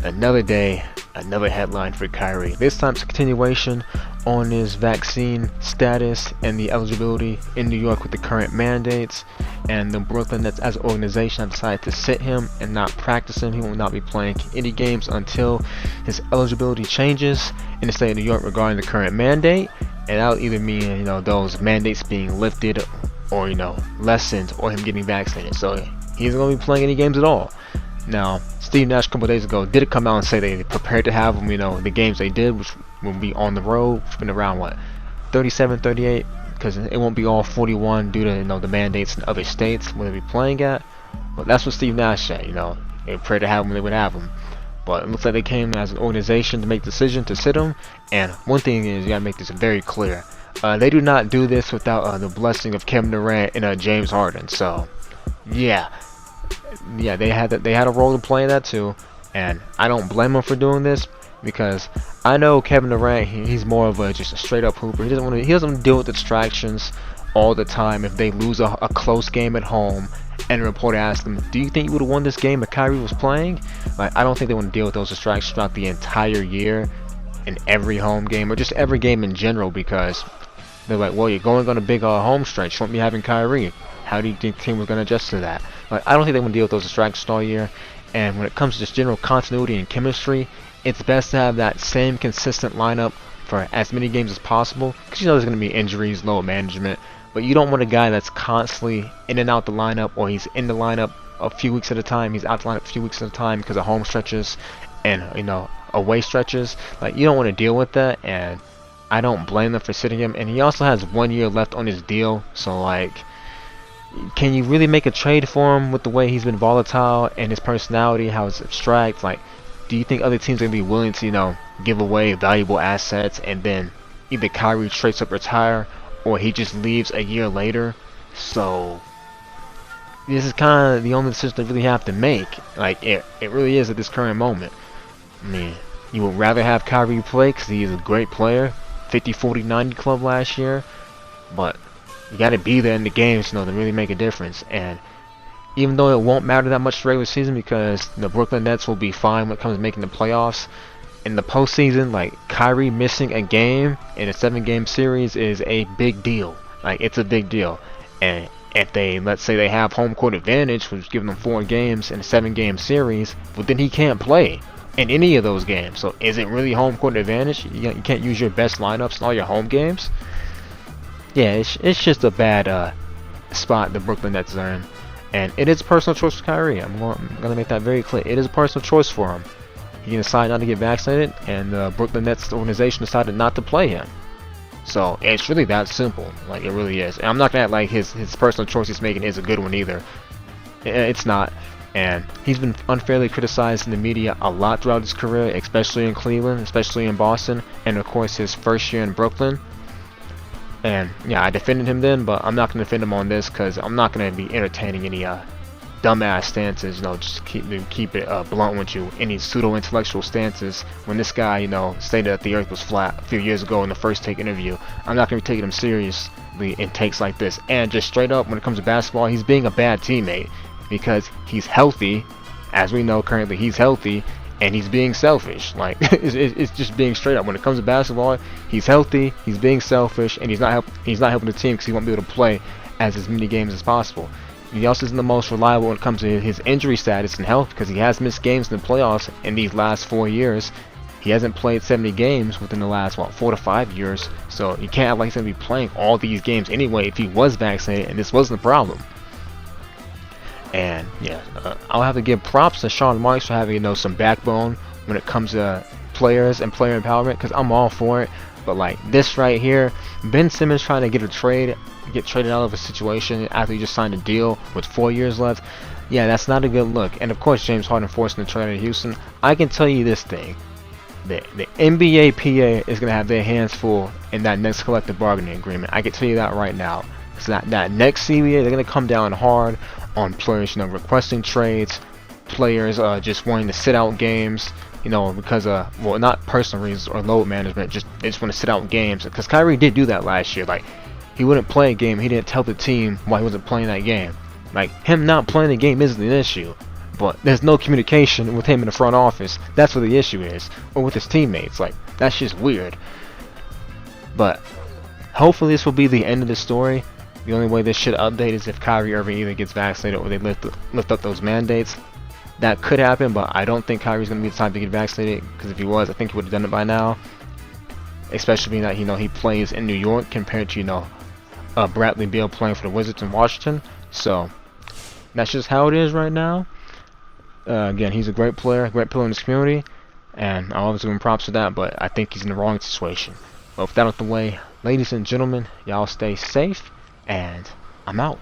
Another day, another headline for Kyrie. This time it's a continuation on his vaccine status and the eligibility in New York with the current mandates. And the Brooklyn Nets as an organization have decided to sit him and not practice him. He will not be playing any games until his eligibility changes in the state of New York regarding the current mandate. And that'll either mean, those mandates being lifted or, lessened, or him getting vaccinated. So he isn't going to be playing any games at all. Now, Steve Nash a couple of days ago did come out and say they prepared to have him, the games they did, which will be on the road, which has been around, 37, 38, because it won't be all 41 due to, the mandates in other states where they'll be playing at. But that's what Steve Nash said, they prepared to have him, they would have him. But it looks like they came as an organization to make the decision to sit him. And one thing is, you gotta make this very clear. They do not do this without the blessing of Kevin Durant and James Harden. So, yeah, they had a role to play in that too, and I don't blame them for doing this because I know Kevin Durant. He's more of just a straight up hooper. He doesn't want to deal with distractions all the time. If they lose a close game at home and a reporter asks them, "Do you think you would have won this game if Kyrie was playing?" I don't think they want to deal with those distractions throughout the entire year in every home game or just every game in general, because they're like, well, you're going on a big home stretch. You won't be having Kyrie. How do you think the team was going to adjust to that? I don't think they want to deal with those distractions all year. And when it comes to just general continuity and chemistry, it's best to have that same consistent lineup for as many games as possible, because there's going to be injuries, load management. But you don't want a guy that's constantly in and out the lineup, or he's in the lineup a few weeks at a time, he's out the lineup a few weeks at a time because of home stretches and away stretches. You don't want to deal with that, and I don't blame them for sitting him. And he also has 1 year left on his deal, so can you really make a trade for him with the way he's been volatile and his personality, how it's abstract? Do you think other teams are going to be willing to, give away valuable assets and then either Kyrie trades up, retire, or he just leaves a year later? So this is kind of the only decision they really have to make. It really is at this current moment. I mean, you would rather have Kyrie play because he is a great player, 50, 40, 90 club last year, but you got to be there in the games, to really make a difference. And even though it won't matter that much the regular season because the Brooklyn Nets will be fine when it comes to making the playoffs, in the postseason, Kyrie missing a game in a 7-game series is a big deal. It's a big deal. And if let's say they have home court advantage, which is giving them 4 games in a 7-game series, but then he can't play in any of those games. So is it really home court advantage? You can't use your best lineups in all your home games? Yeah, it's just a bad spot the Brooklyn Nets are in. And it is a personal choice for Kyrie. I'm going to make that very clear. It is a personal choice for him. He decided not to get vaccinated, and the Brooklyn Nets organization decided not to play him. So it's really that simple. It really is. And I'm not going to act like his personal choice he's making is a good one either. It's not. And he's been unfairly criticized in the media a lot throughout his career, especially in Cleveland, especially in Boston, and of course his first year in Brooklyn. And yeah, I defended him then, but I'm not going to defend him on this because I'm not going to be entertaining any dumbass stances, just keep it blunt with you, any pseudo-intellectual stances when this guy, stated that the earth was flat a few years ago in the First Take interview. I'm not going to be taking him seriously in takes like this. And just straight up, when it comes to basketball, he's being a bad teammate because he's healthy. As we know, currently he's healthy, and he's being selfish. It's just being straight up. When it comes to basketball, he's healthy, he's being selfish, and he's not helping the team because he won't be able to play as many games as possible. He also isn't the most reliable when it comes to his injury status and health because he has missed games in the playoffs in these last 4 years. He hasn't played 70 games within the last 4 to 5 years, so you can't act like he's going to be playing all these games anyway if he was vaccinated and this wasn't the problem. And yeah, I'll have to give props to Sean Marks for having some backbone when it comes to players and player empowerment, because I'm all for it. But this right here, Ben Simmons trying to get traded out of a situation after he just signed a deal with 4 years left, yeah, that's not a good look. And of course James Harden forcing the trade to Houston. I can tell you this thing, the NBA PA is going to have their hands full in that next collective bargaining agreement. I can tell you that right now. So that next CBA, they're going to come down hard on players, requesting trades, players just wanting to sit out games, because of, not personal reasons or load management, they just want to sit out games. Because Kyrie did do that last year. He wouldn't play a game, he didn't tell the team why he wasn't playing that game. Him not playing the game isn't an issue. but there's no communication with him in the front office. That's what the issue is, or with his teammates. Like, that's just weird. But hopefully this will be the end of the story. The only way this should update is if Kyrie Irving either gets vaccinated or they lift up those mandates. That could happen, but I don't think Kyrie's going to be the time to get vaccinated, because if he was, I think he would have done it by now. Especially being that, he plays in New York compared to, Bradley Beal playing for the Wizards in Washington. So that's just how it is right now. Again, he's a great player, great pillar in this community, and I'll always give him props for that, but I think he's in the wrong situation. But with that out the way, ladies and gentlemen, y'all stay safe, and I'm out.